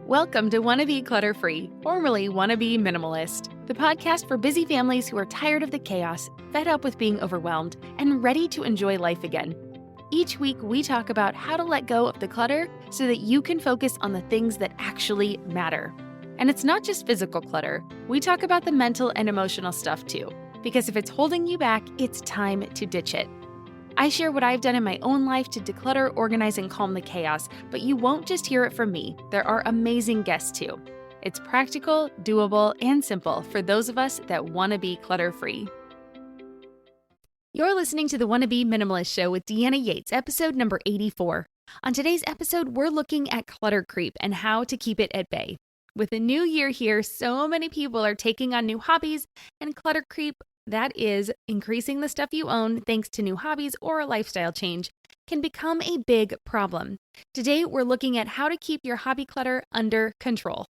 Welcome to Wanna Be Clutter-Free, formerly Wanna Be Minimalist, the podcast for busy families who are tired of the chaos, fed up with being overwhelmed, and ready to enjoy life again. Each week, we talk about how to let go of the clutter so that you can focus on the things that actually matter. And it's not just physical clutter. We talk about the mental and emotional stuff too, because if it's holding you back, it's time to ditch it. I share what I've done in my own life to declutter, organize, and calm the chaos, but you won't just hear it from me. There are amazing guests too. It's practical, doable, and simple for those of us that want to be clutter-free. You're listening to the Wanna Be Minimalist Show with Deanna Yates, episode number 84. On today's episode, we're looking at clutter creep and how to keep it at bay. With the new year here, so many people are taking on new hobbies, and clutter creep, that is, increasing the stuff you own thanks to new hobbies or a lifestyle change, can become a big problem. Today, we're looking at how to keep your hobby clutter under control.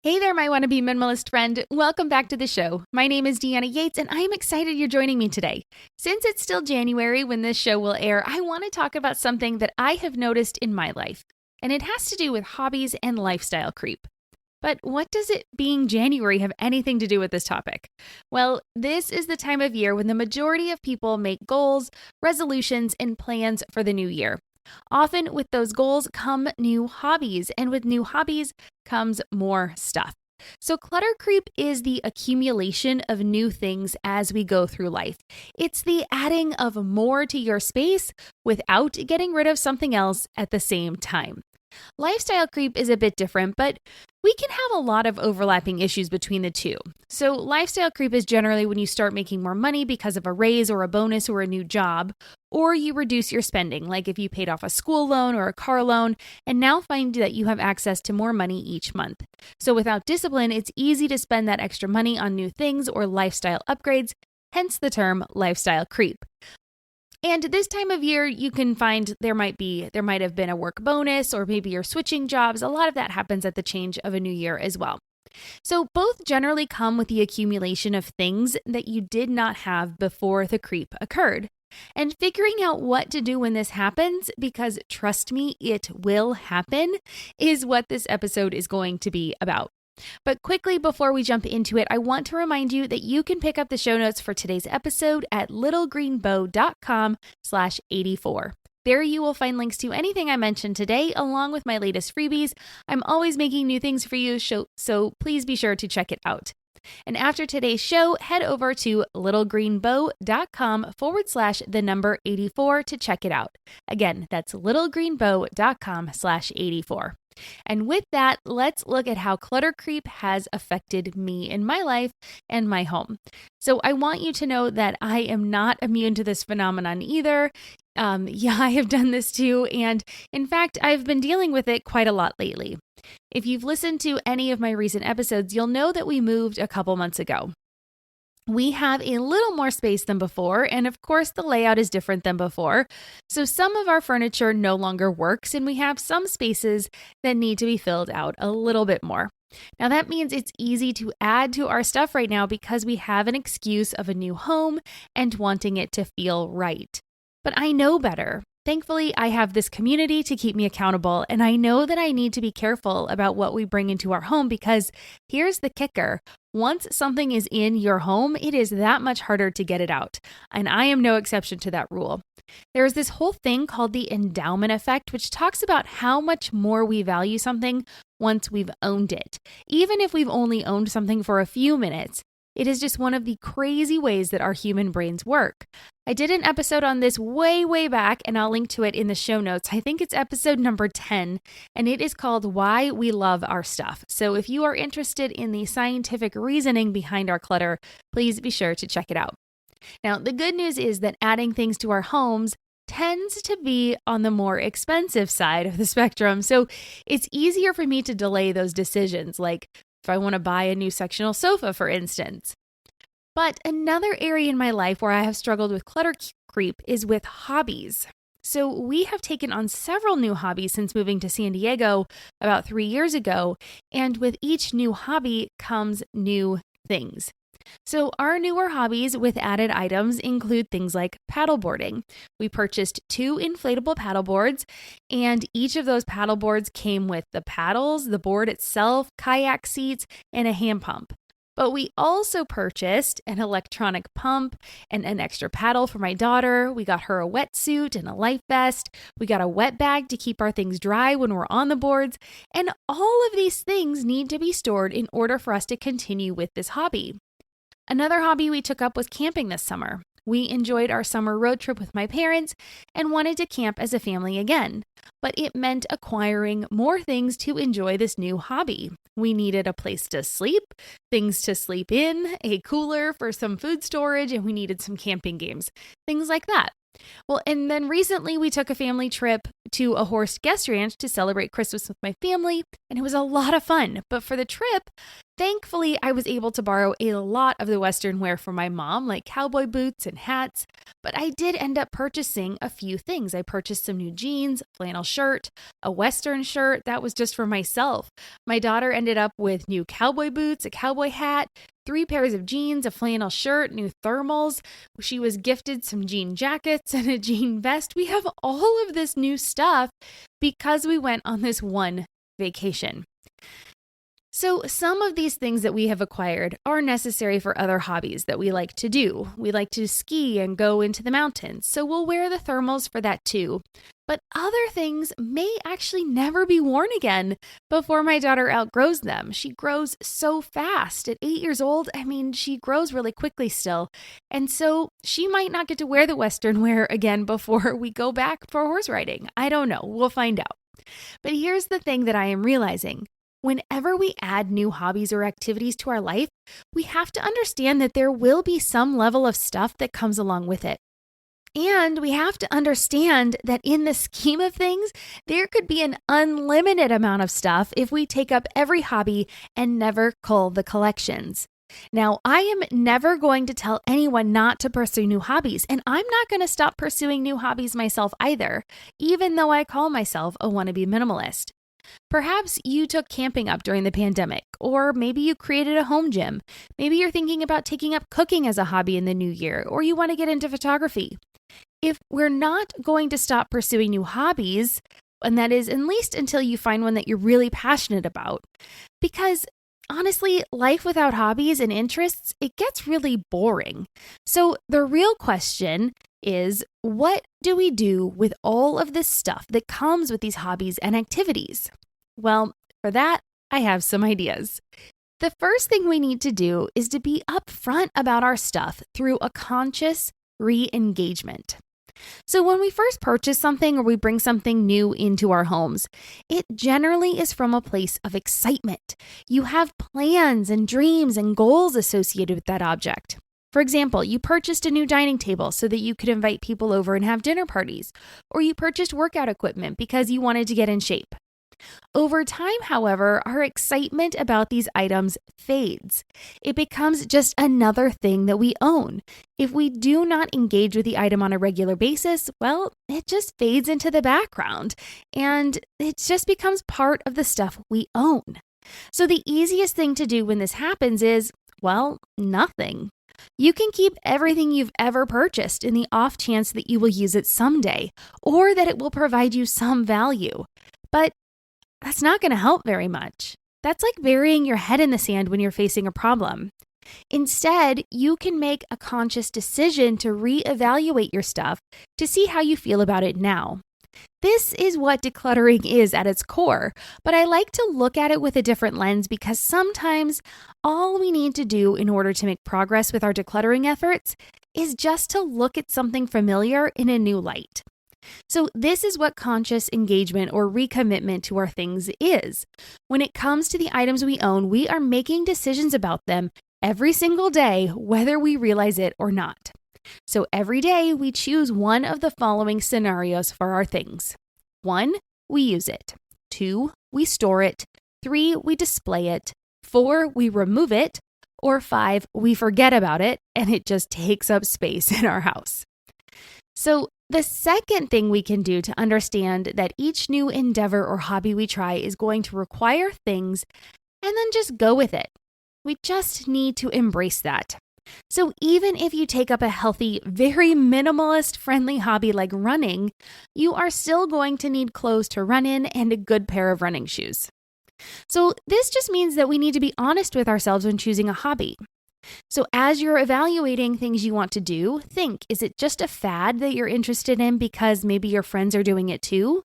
Hey there, my Wanna Be Minimalist friend. Welcome back to the show. My name is Deanna Yates, and I am excited you're joining me today. Since it's still January when this show will air, I want to talk about something that I have noticed in my life, and it has to do with hobbies and lifestyle creep. But what does it being January have anything to do with this topic? Well, this is the time of year when the majority of people make goals, resolutions, and plans for the new year. Often with those goals come new hobbies, and with new hobbies comes more stuff. So clutter creep is the accumulation of new things as we go through life. It's the adding of more to your space without getting rid of something else at the same time. Lifestyle creep is a bit different, but we can have a lot of overlapping issues between the two. So lifestyle creep is generally when you start making more money because of a raise or a bonus or a new job, or you reduce your spending, like if you paid off a school loan or a car loan and now find that you have access to more money each month. So without discipline, it's easy to spend that extra money on new things or lifestyle upgrades, hence the term lifestyle creep. And this time of year, you can find there might have been a work bonus, or maybe you're switching jobs. A lot of that happens at the change of a new year as well. So both generally come with the accumulation of things that you did not have before the creep occurred. And figuring out what to do when this happens, because trust me, it will happen, is what this episode is going to be about. But quickly before we jump into it, I want to remind you that you can pick up the show notes for today's episode at littlegreenbow.com/84. There you will find links to anything I mentioned today, along with my latest freebies. I'm always making new things for you, so please be sure to check it out. And after today's show, head over to littlegreenbow.com/84 to check it out. Again, that's littlegreenbow.com/84. And with that, let's look at how clutter creep has affected me in my life and my home. So I want you to know that I am not immune to this phenomenon either. I have done this too. And in fact, I've been dealing with it quite a lot lately. If you've listened to any of my recent episodes, you'll know that we moved a couple months ago. We have a little more space than before, and of course the layout is different than before. So some of our furniture no longer works, and we have some spaces that need to be filled out a little bit more. Now that means it's easy to add to our stuff right now because we have an excuse of a new home and wanting it to feel right. But I know better. Thankfully, I have this community to keep me accountable, and I know that I need to be careful about what we bring into our home because here's the kicker. Once something is in your home, it is that much harder to get it out, and I am no exception to that rule. There is this whole thing called the endowment effect, which talks about how much more we value something once we've owned it, even if we've only owned something for a few minutes. It is just one of the crazy ways that our human brains work. I did an episode on this way back, and I'll link to it in the show notes. I think it's episode number 10, and it is called Why We Love Our Stuff. So if you are interested in the scientific reasoning behind our clutter, please be sure to check it out. Now, the good news is that adding things to our homes tends to be on the more expensive side of the spectrum. So it's easier for me to delay those decisions, like if I want to buy a new sectional sofa, for instance. But another area in my life where I have struggled with clutter creep is with hobbies. So we have taken on several new hobbies since moving to San Diego about 3 years ago, and with each new hobby comes new things. So, our newer hobbies with added items include things like paddleboarding. We purchased 2 inflatable paddleboards, and each of those paddleboards came with the paddles, the board itself, kayak seats, and a hand pump. But we also purchased an electronic pump and an extra paddle for my daughter. We got her a wetsuit and a life vest. We got a wet bag to keep our things dry when we're on the boards. And all of these things need to be stored in order for us to continue with this hobby. Another hobby we took up was camping this summer. We enjoyed our summer road trip with my parents and wanted to camp as a family again, but it meant acquiring more things to enjoy this new hobby. We needed a place to sleep, things to sleep in, a cooler for some food storage, and we needed some camping games, things like that. Well, and then recently we took a family trip to a horse guest ranch to celebrate Christmas with my family, and it was a lot of fun. But for the trip, thankfully, I was able to borrow a lot of the Western wear from my mom, like cowboy boots and hats, but I did end up purchasing a few things. I purchased some new jeans, a flannel shirt, a Western shirt that was just for myself. My daughter ended up with new cowboy boots, a cowboy hat, 3 pairs of jeans, a flannel shirt, new thermals. She was gifted some jean jackets and a jean vest. We have all of this new stuff because we went on this one vacation. So some of these things that we have acquired are necessary for other hobbies that we like to do. We like to ski and go into the mountains, so we'll wear the thermals for that too. But other things may actually never be worn again before my daughter outgrows them. She grows so fast. At 8 years old, she grows really quickly still. And so she might not get to wear the Western wear again before we go back for horse riding. I don't know. We'll find out. But here's the thing that I am realizing. Whenever we add new hobbies or activities to our life, we have to understand that there will be some level of stuff that comes along with it. And we have to understand that in the scheme of things, there could be an unlimited amount of stuff if we take up every hobby and never cull the collections. Now, I am never going to tell anyone not to pursue new hobbies, and I'm not going to stop pursuing new hobbies myself either, even though I call myself a wannabe minimalist. Perhaps you took camping up during the pandemic, or maybe you created a home gym. Maybe you're thinking about taking up cooking as a hobby in the new year, or you want to get into photography. If we're not going to stop pursuing new hobbies, and that is at least until you find one that you're really passionate about, because honestly, life without hobbies and interests, it gets really boring. So the real question is, what do we do with all of this stuff that comes with these hobbies and activities? Well, for that, I have some ideas. The first thing we need to do is to be upfront about our stuff through a conscious re-engagement. So when we first purchase something or we bring something new into our homes, it generally is from a place of excitement. You have plans and dreams and goals associated with that object. For example, you purchased a new dining table so that you could invite people over and have dinner parties, or you purchased workout equipment because you wanted to get in shape. Over time, however, our excitement about these items fades. It becomes just another thing that we own. If we do not engage with the item on a regular basis, well, it just fades into the background, and it just becomes part of the stuff we own. So the easiest thing to do when this happens is, well, nothing. You can keep everything you've ever purchased in the off chance that you will use it someday, or that it will provide you some value. But that's not going to help very much. That's like burying your head in the sand when you're facing a problem. Instead, you can make a conscious decision to reevaluate your stuff to see how you feel about it now. This is what decluttering is at its core, but I like to look at it with a different lens because sometimes all we need to do in order to make progress with our decluttering efforts is just to look at something familiar in a new light. So this is what conscious engagement or recommitment to our things is. When it comes to the items we own, we are making decisions about them every single day, whether we realize it or not. So every day we choose one of the following scenarios for our things. 1, we use it. 2, we store it. 3, we display it. 4, we remove it. Or 5, we forget about it and it just takes up space in our house. So the second thing we can do to understand that each new endeavor or hobby we try is going to require things and then just go with it. We just need to embrace that. So even if you take up a healthy, very minimalist friendly hobby like running, you are still going to need clothes to run in and a good pair of running shoes. So this just means that we need to be honest with ourselves when choosing a hobby. So as you're evaluating things you want to do, think, is it just a fad that you're interested in because maybe your friends are doing it too?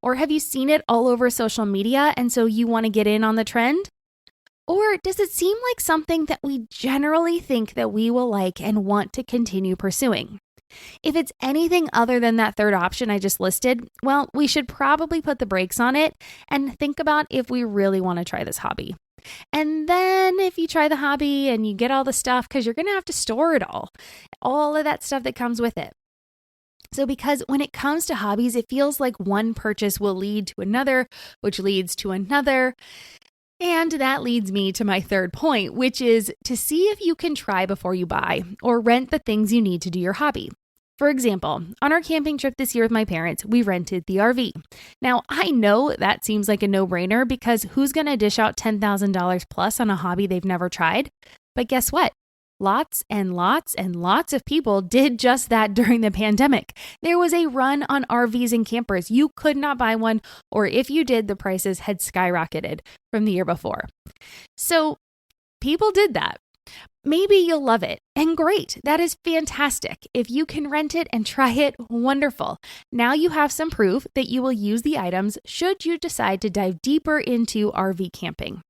Or have you seen it all over social media and so you want to get in on the trend? Or does it seem like something that we generally think that we will like and want to continue pursuing? If it's anything other than that third option I just listed, well, we should probably put the brakes on it and think about if we really want to try this hobby. And then if you try the hobby and you get all the stuff, because you're going to have to store it all of that stuff that comes with it. So because when it comes to hobbies, it feels like one purchase will lead to another, which leads to another. And that leads me to my third point, which is to see if you can try before you buy or rent the things you need to do your hobby. For example, on our camping trip this year with my parents, we rented the RV. Now, I know that seems like a no-brainer because who's going to dish out $10,000 plus on a hobby they've never tried? But guess what? Lots and lots and lots of people did just that during the pandemic. There was a run on RVs and campers. You could not buy one, or if you did, the prices had skyrocketed from the year before. So people did that. Maybe you'll love it, and great. That is fantastic. If you can rent it and try it, wonderful. Now you have some proof that you will use the items should you decide to dive deeper into RV camping.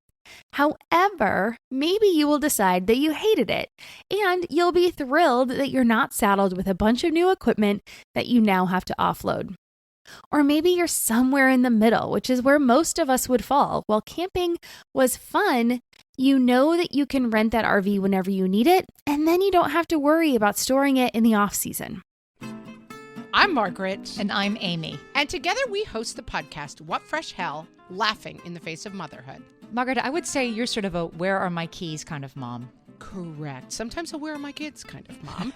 However, maybe you will decide that you hated it, and you'll be thrilled that you're not saddled with a bunch of new equipment that you now have to offload. Or maybe you're somewhere in the middle, which is where most of us would fall. While camping was fun, you know that you can rent that RV whenever you need it, and then you don't have to worry about storing it in the off-season. I'm Margaret. And I'm Amy. And together we host the podcast, What Fresh Hell? Laughing in the Face of Motherhood. Margaret, I would say you're sort of a where are my keys kind of mom. Correct. Sometimes a where are my kids kind of mom.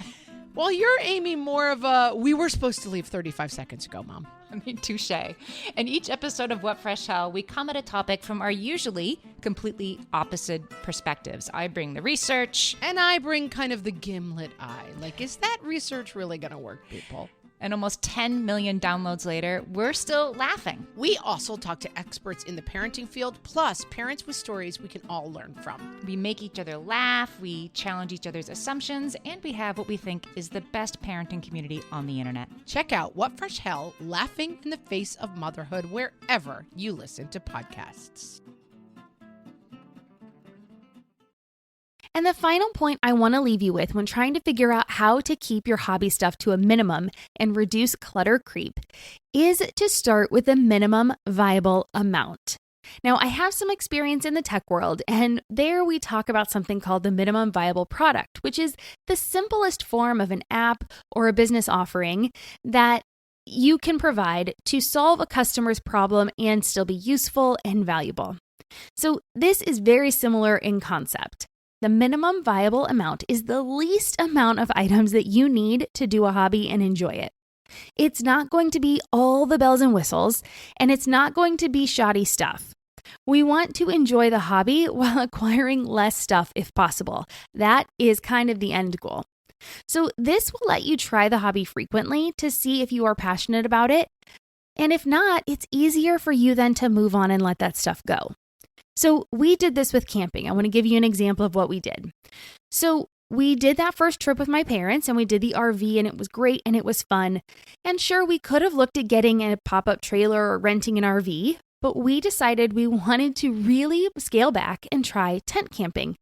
Well, you're, Amy, more of a we were supposed to leave 35 seconds ago, mom. I mean, touche. In each episode of What Fresh Hell, we come at a topic from our usually completely opposite perspectives. I bring the research. And I bring kind of the gimlet eye. Like, is that research really going to work, people? And almost 10 million downloads later, we're still laughing. We also talk to experts in the parenting field, plus parents with stories we can all learn from. We make each other laugh, we challenge each other's assumptions, and we have what we think is the best parenting community on the internet. Check out What Fresh Hell? Laughing in the Face of Motherhood wherever you listen to podcasts. And the final point I want to leave you with when trying to figure out how to keep your hobby stuff to a minimum and reduce clutter creep is to start with a minimum viable amount. Now, I have some experience in the tech world, and there we talk about something called the minimum viable product, which is the simplest form of an app or a business offering that you can provide to solve a customer's problem and still be useful and valuable. So this is very similar in concept. The minimum viable amount is the least amount of items that you need to do a hobby and enjoy it. It's not going to be all the bells and whistles, and it's not going to be shoddy stuff. We want to enjoy the hobby while acquiring less stuff if possible. That is kind of the end goal. So this will let you try the hobby frequently to see if you are passionate about it. And if not, it's easier for you then to move on and let that stuff go. So we did this with camping. I want to give you an example of what we did. So we did that first trip with my parents and we did the RV and it was great and it was fun. And sure, we could have looked at getting a pop-up trailer or renting an RV, but we decided we wanted to really scale back and try tent camping.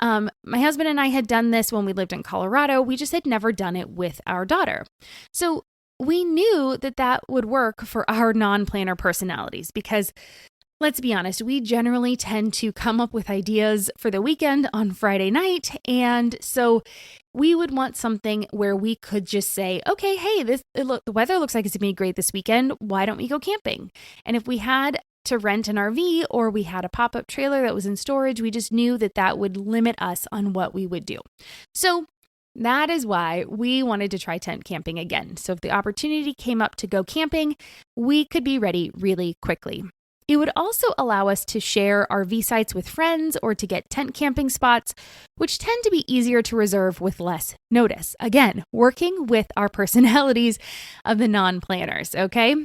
My husband and I had done this when we lived in Colorado. We just had never done it with our daughter. So we knew that that would work for our non-planner personalities because let's be honest, we generally tend to come up with ideas for the weekend on Friday night. And so we would want something where we could just say, okay, hey, the weather looks like it's going to be great this weekend. Why don't we go camping? And if we had to rent an RV or we had a pop-up trailer that was in storage, we just knew that that would limit us on what we would do. So that is why we wanted to try tent camping again. So if the opportunity came up to go camping, we could be ready really quickly. It would also allow us to share RV sites with friends or to get tent camping spots, which tend to be easier to reserve with less notice. Again, working with our personalities of the non-planners, okay?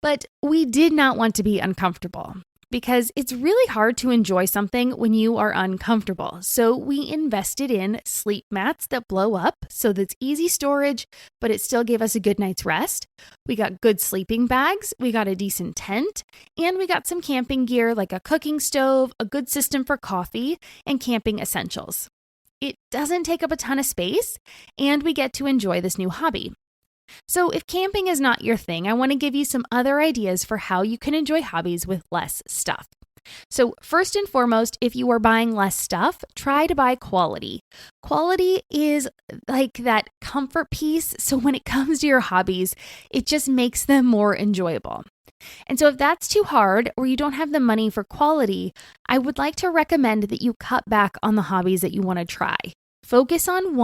But we did not want to be uncomfortable because it's really hard to enjoy something when you are uncomfortable. So we invested in sleep mats that blow up so that's easy storage, but it still gave us a good night's rest. We got good sleeping bags, we got a decent tent, and we got some camping gear like a cooking stove, a good system for coffee, and camping essentials. It doesn't take up a ton of space, and we get to enjoy this new hobby. So if camping is not your thing, I want to give you some other ideas for how you can enjoy hobbies with less stuff. So first and foremost, if you are buying less stuff, try to buy quality. Quality is like that comfort piece. So when it comes to your hobbies, it just makes them more enjoyable. And so if that's too hard or you don't have the money for quality, I would like to recommend that you cut back on the hobbies that you want to try. Focus on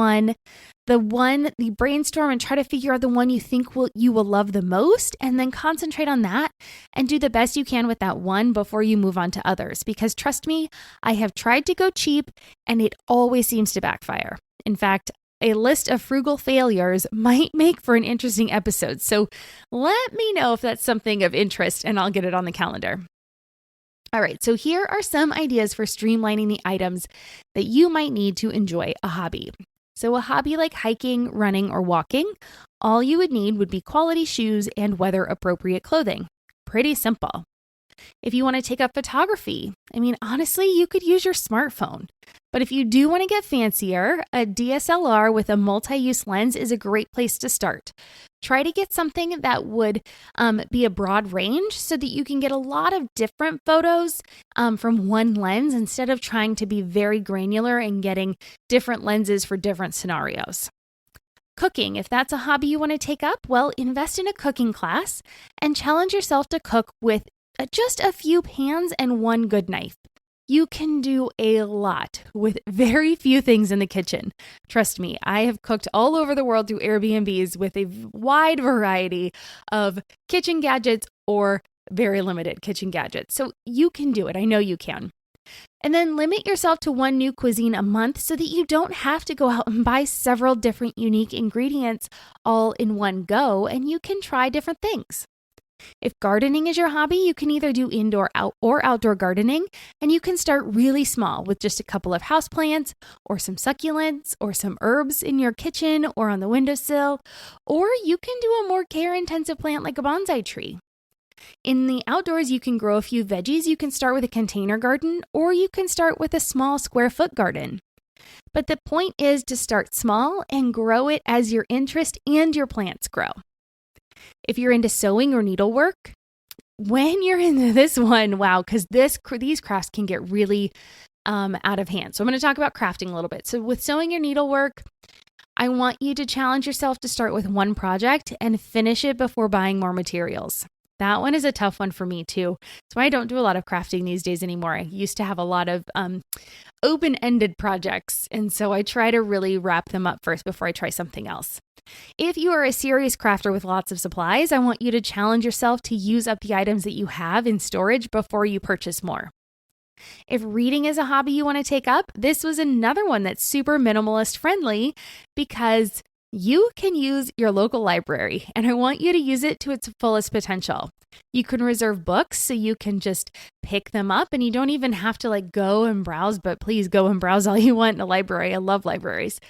the brainstorm and try to figure out the one you think you will love the most, and then concentrate on that and do the best you can with that one before you move on to others. Because trust me, I have tried to go cheap and it always seems to backfire. In fact, a list of frugal failures might make for an interesting episode. So let me know if that's something of interest and I'll get it on the calendar. All right, so here are some ideas for streamlining the items that you might need to enjoy a hobby. So a hobby like hiking, running, or walking, all you would need would be quality shoes and weather-appropriate clothing. Pretty simple. If you want to take up photography, honestly, you could use your smartphone. But if you do want to get fancier, a DSLR with a multi-use lens is a great place to start. Try to get something that would be a broad range so that you can get a lot of different photos from one lens instead of trying to be very granular and getting different lenses for different scenarios. Cooking, if that's a hobby you want to take up, well, invest in a cooking class and challenge yourself to cook with just a few pans and one good knife. You can do a lot with very few things in the kitchen. Trust me, I have cooked all over the world through Airbnbs with a wide variety of kitchen gadgets or very limited kitchen gadgets. So you can do it. I know you can. And then limit yourself to one new cuisine a month so that you don't have to go out and buy several different unique ingredients all in one go, and you can try different things. If gardening is your hobby, you can either do indoor or outdoor gardening, and you can start really small with just a couple of houseplants or some succulents or some herbs in your kitchen or on the windowsill, or you can do a more care-intensive plant like a bonsai tree. In the outdoors, you can grow a few veggies. You can start with a container garden, or you can start with a small square-foot garden. But the point is to start small and grow it as your interest and your plants grow. If you're into sewing or needlework, when you're into this one, wow, because these crafts can get really out of hand. So I'm going to talk about crafting a little bit. So with sewing or needlework, I want you to challenge yourself to start with one project and finish it before buying more materials. That one is a tough one for me too. That's why I don't do a lot of crafting these days anymore. I used to have a lot of open-ended projects, and so I try to really wrap them up first before I try something else. If you are a serious crafter with lots of supplies, I want you to challenge yourself to use up the items that you have in storage before you purchase more. If reading is a hobby you want to take up, this was another one that's super minimalist friendly because you can use your local library, and I want you to use it to its fullest potential. You can reserve books so you can just pick them up, and you don't even have to go and browse, but please go and browse all you want in a library. I love libraries.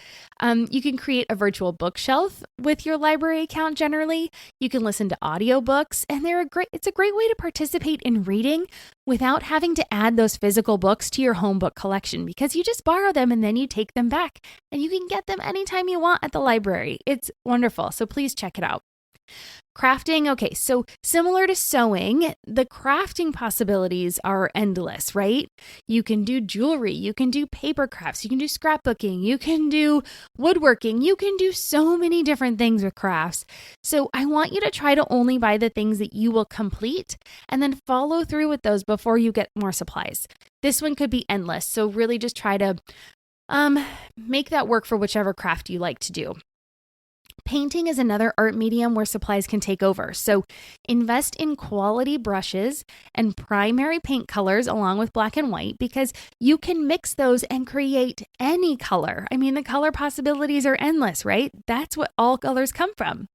You can create a virtual bookshelf with your library account generally. You can listen to audiobooks, and it's a great way to participate in reading without having to add those physical books to your home book collection because you just borrow them and then you take them back, and you can get them anytime you want at the library. It's wonderful, so please check it out. Crafting, okay, so similar to sewing, the crafting possibilities are endless, right? You can do jewelry, you can do paper crafts, you can do scrapbooking, you can do woodworking, you can do so many different things with crafts. So I want you to try to only buy the things that you will complete and then follow through with those before you get more supplies. This one could be endless, so really just try to make that work for whichever craft you like to do. Painting is another art medium where supplies can take over. So invest in quality brushes and primary paint colors along with black and white, because you can mix those and create any color. I mean, the color possibilities are endless, right? That's what all colors come from.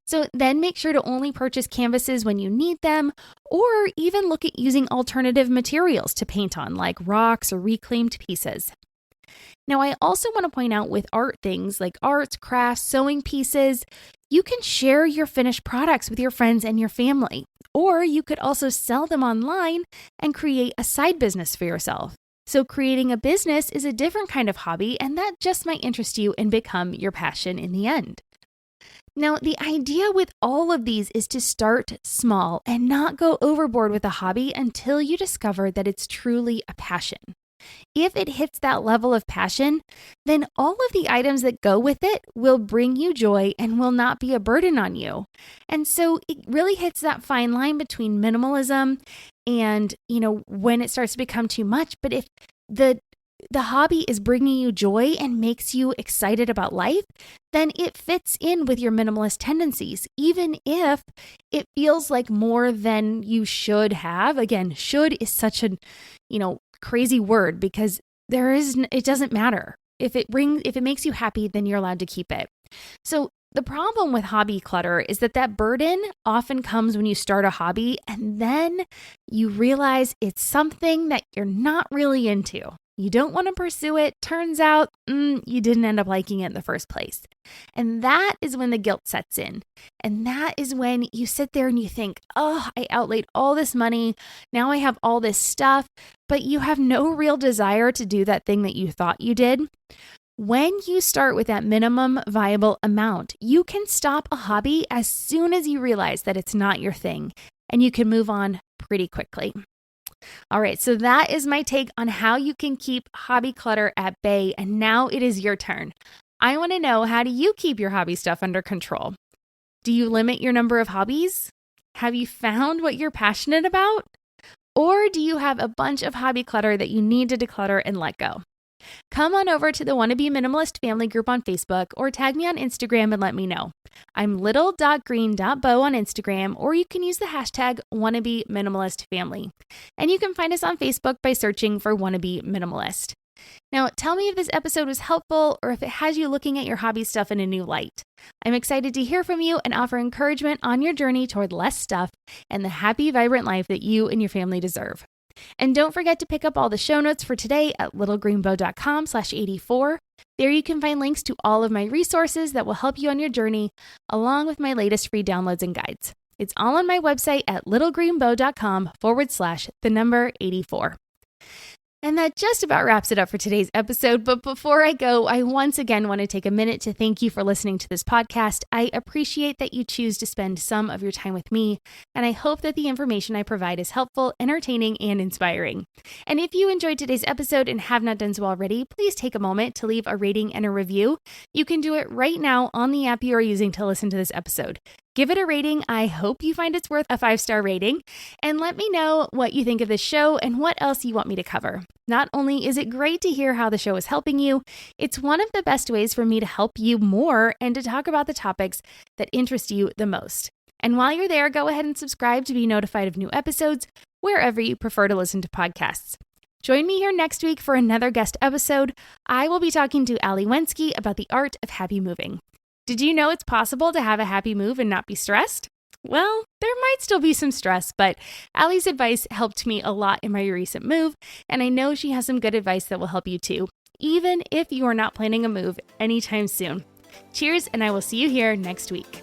So then make sure to only purchase canvases when you need them, or even look at using alternative materials to paint on, like rocks or reclaimed pieces. Now, I also want to point out with art things like arts, crafts, sewing pieces, you can share your finished products with your friends and your family, or you could also sell them online and create a side business for yourself. So creating a business is a different kind of hobby, and that just might interest you and become your passion in the end. Now, the idea with all of these is to start small and not go overboard with a hobby until you discover that it's truly a passion. If it hits that level of passion, then all of the items that go with it will bring you joy and will not be a burden on you. And so it really hits that fine line between minimalism and, when it starts to become too much. But if the hobby is bringing you joy and makes you excited about life, then it fits in with your minimalist tendencies, even if it feels like more than you should have. Again, should is such a, crazy word, because it doesn't matter. If it makes you happy, then you're allowed to keep it. So the problem with hobby clutter is that burden often comes when you start a hobby and then you realize it's something that you're not really into. You don't want to pursue it. Turns out you didn't end up liking it in the first place. And that is when the guilt sets in. And that is when you sit there and you think, oh, I outlaid all this money. Now I have all this stuff, but you have no real desire to do that thing that you thought you did. When you start with that minimum viable amount, you can stop a hobby as soon as you realize that it's not your thing, and you can move on pretty quickly. All right, so that is my take on how you can keep hobby clutter at bay, and now it is your turn. I want to know, how do you keep your hobby stuff under control? Do you limit your number of hobbies? Have you found what you're passionate about? Or do you have a bunch of hobby clutter that you need to declutter and let go? Come on over to the Wannabe Minimalist family group on Facebook, or tag me on Instagram and let me know. I'm little.green.bow on Instagram, or you can use the hashtag Wannabe Minimalist Family. And you can find us on Facebook by searching for Wannabe Minimalist. Now, tell me if this episode was helpful or if it has you looking at your hobby stuff in a new light. I'm excited to hear from you and offer encouragement on your journey toward less stuff and the happy, vibrant life that you and your family deserve. And don't forget to pick up all the show notes for today at littlegreenbow.com/84. There you can find links to all of my resources that will help you on your journey, along with my latest free downloads and guides. It's all on my website at littlegreenbow.com/84. And that just about wraps it up for today's episode. But before I go, I once again want to take a minute to thank you for listening to this podcast. I appreciate that you choose to spend some of your time with me, and I hope that the information I provide is helpful, entertaining, and inspiring. And if you enjoyed today's episode and have not done so already, please take a moment to leave a rating and a review. You can do it right now on the app you are using to listen to this episode. Give it a rating. I hope you find it's worth a 5-star rating. And let me know what you think of this show and what else you want me to cover. Not only is it great to hear how the show is helping you, it's one of the best ways for me to help you more and to talk about the topics that interest you the most. And while you're there, go ahead and subscribe to be notified of new episodes wherever you prefer to listen to podcasts. Join me here next week for another guest episode. I will be talking to Ali Wensky about the art of happy moving. Did you know it's possible to have a happy move and not be stressed? Well, there might still be some stress, but Allie's advice helped me a lot in my recent move, and I know she has some good advice that will help you too, even if you are not planning a move anytime soon. Cheers, and I will see you here next week.